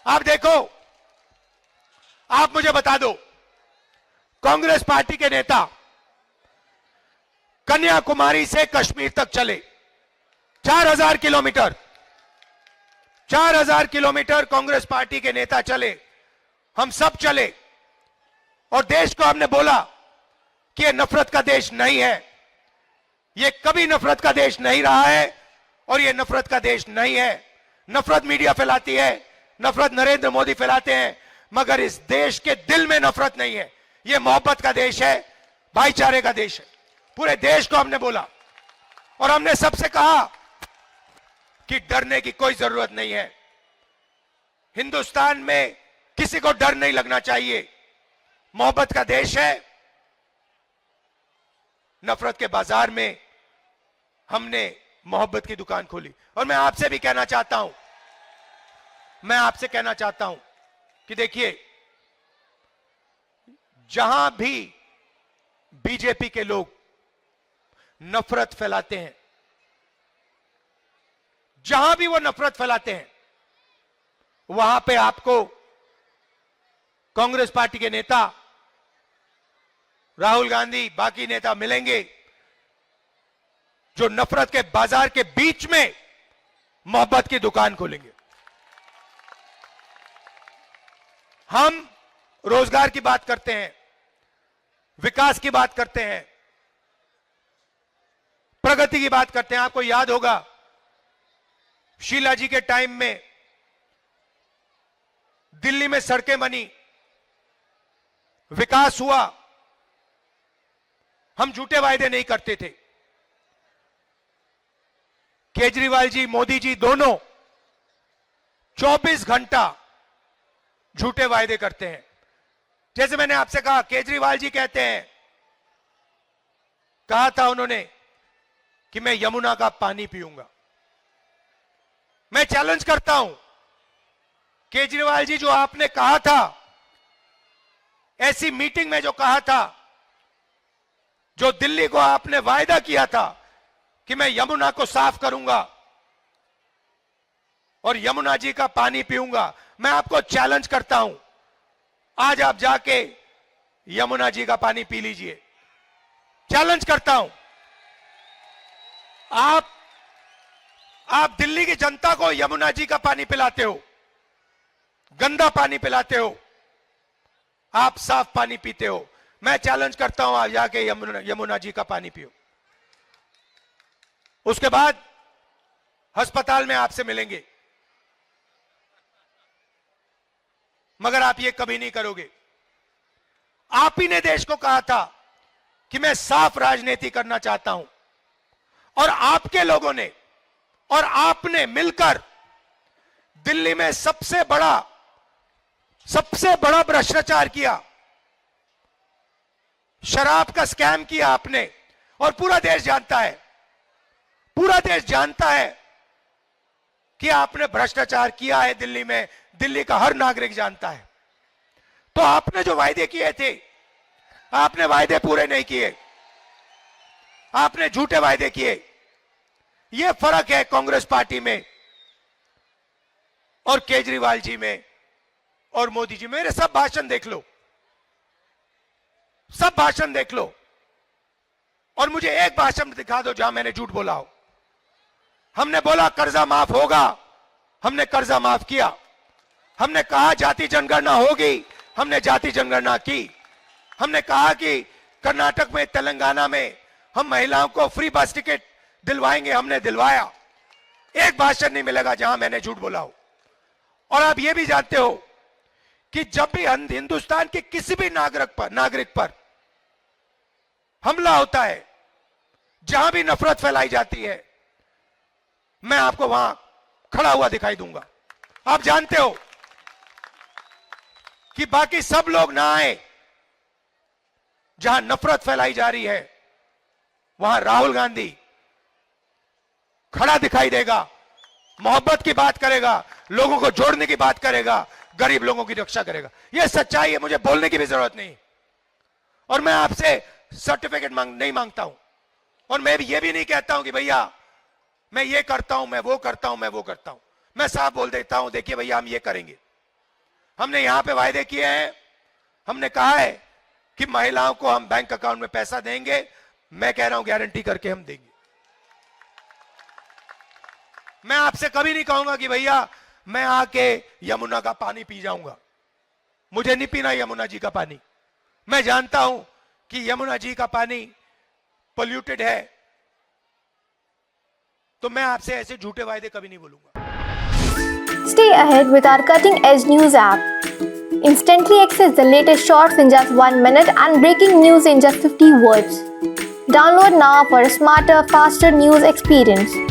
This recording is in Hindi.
आप देखो, आप मुझे बता दो, कांग्रेस पार्टी के नेता कन्याकुमारी से कश्मीर तक चले 4000 किलोमीटर, 4000 किलोमीटर कांग्रेस पार्टी के नेता चले, हम सब चले और देश को हमने बोला कि यह नफरत का देश नहीं है, यह कभी नफरत का देश नहीं रहा है और यह नफरत का देश नहीं है। नफरत मीडिया फैलाती है, नफरत नरेंद्र मोदी फैलाते हैं, मगर इस देश के दिल में नफरत नहीं है। यह मोहब्बत का देश है, भाईचारे का देश है। पूरे देश को हमने बोला और हमने सबसे कहा कि डरने की कोई जरूरत नहीं है। हिंदुस्तान में किसी को डर नहीं लगना चाहिए। मोहब्बत का देश है। नफरत के बाजार में हमने मोहब्बत की दुकान खोली। और मैं आपसे भी कहना चाहता हूं, मैं आपसे कहना चाहता हूं कि देखिए, जहां भी बीजेपी के लोग नफरत फैलाते हैं, जहां भी वो नफरत फैलाते हैं, वहां पे आपको कांग्रेस पार्टी के नेता राहुल गांधी, बाकी नेता मिलेंगे जो नफरत के बाजार के बीच में मोहब्बत की दुकान खोलेंगे। हम रोजगार की बात करते हैं, विकास की बात करते हैं, प्रगति की बात करते हैं। आपको याद होगा शीला जी के टाइम में दिल्ली में सड़कें बनी, विकास हुआ। हम झूठे वायदे नहीं करते थे। केजरीवाल जी, मोदी जी दोनों 24 घंटा झूठे वायदे करते हैं। जैसे मैंने आपसे कहा, केजरीवाल जी कहते हैं, कहा था उन्होंने कि मैं यमुना का पानी पीऊंगा। मैं चैलेंज करता हूं, केजरीवाल जी, जो आपने कहा था, ऐसी मीटिंग में जो कहा था, जो दिल्ली को आपने वायदा किया था कि मैं यमुना को साफ करूंगा और यमुना जी का पानी पीऊंगा, मैं आपको चैलेंज करता हूं, आज आप जाके यमुना जी का पानी पी लीजिए। चैलेंज करता हूं। आप दिल्ली की जनता को यमुना जी का पानी पिलाते हो, गंदा पानी पिलाते हो, आप साफ पानी पीते हो। मैं चैलेंज करता हूं, आप जाके यमुना जी का पानी पियो। उसके बाद अस्पताल में आपसे मिलेंगे, मगर आप ये कभी नहीं करोगे। आप ही ने देश को कहा था कि मैं साफ राजनीति करना चाहता हूं, और आपके लोगों ने और आपने मिलकर दिल्ली में सबसे बड़ा भ्रष्टाचार किया, शराब का स्कैम किया आपने। और पूरा देश जानता है, पूरा देश जानता है कि आपने भ्रष्टाचार किया है दिल्ली में। दिल्ली का हर नागरिक जानता है। तो आपने जो वायदे किए थे, आपने वायदे पूरे नहीं किए, आपने झूठे वायदे किए। यह फर्क है कांग्रेस पार्टी में और केजरीवाल जी में और मोदी जी। मेरे सब भाषण देख लो, सब भाषण देख लो, और मुझे एक भाषण दिखा दो जहां मैंने झूठ बोला हो। हमने बोला कर्जा माफ होगा, हमने कर्जा माफ किया। हमने कहा जाति जनगणना होगी, हमने जाति जनगणना की। हमने कहा कि कर्नाटक में, तेलंगाना में हम महिलाओं को फ्री बस टिकट दिलवाएंगे, हमने दिलवाया। एक भाषण नहीं मिलेगा जहां मैंने झूठ बोला हो। और आप ये भी जानते हो कि जब भी हिंदुस्तान के किसी भी नागरिक पर हमला होता है, जहां भी नफरत फैलाई जाती है, मैं आपको वहां खड़ा हुआ दिखाई दूंगा। आप जानते हो कि बाकी सब लोग ना आए, जहां नफरत फैलाई जा रही है, वहां राहुल गांधी खड़ा दिखाई देगा, मोहब्बत की बात करेगा, लोगों को जोड़ने की बात करेगा, गरीब लोगों की रक्षा करेगा। यह सच्चाई है, मुझे बोलने की भी जरूरत नहीं। और मैं आपसे सर्टिफिकेट नहीं मांगता हूं, और मैं ये भी नहीं कहता हूं कि भैया मैं ये करता हूं, मैं वो करता हूं, मैं वो करता हूं। मैं साफ बोल देता हूं, देखिए भैया हम ये करेंगे, हमने यहां पे वायदे किए हैं, हमने कहा है कि महिलाओं को हम बैंक अकाउंट में पैसा देंगे। मैं कह रहा हूं गारंटी करके हम देंगे। मैं आपसे कभी नहीं कहूंगा कि भैया मैं आके यमुना का पानी पी जाऊंगा। मुझे नहीं पीना यमुना जी का पानी। मैं जानता हूं कि यमुना जी का पानी पोल्यूटेड है, तो मैं आपसे ऐसे झूठे वायदे कभी नहीं बोलूंगा। Stay ahead with our cutting-edge news app. Instantly access the latest shorts in just 1 minute and breaking news in just 50 words. Download now for a smarter, faster news experience.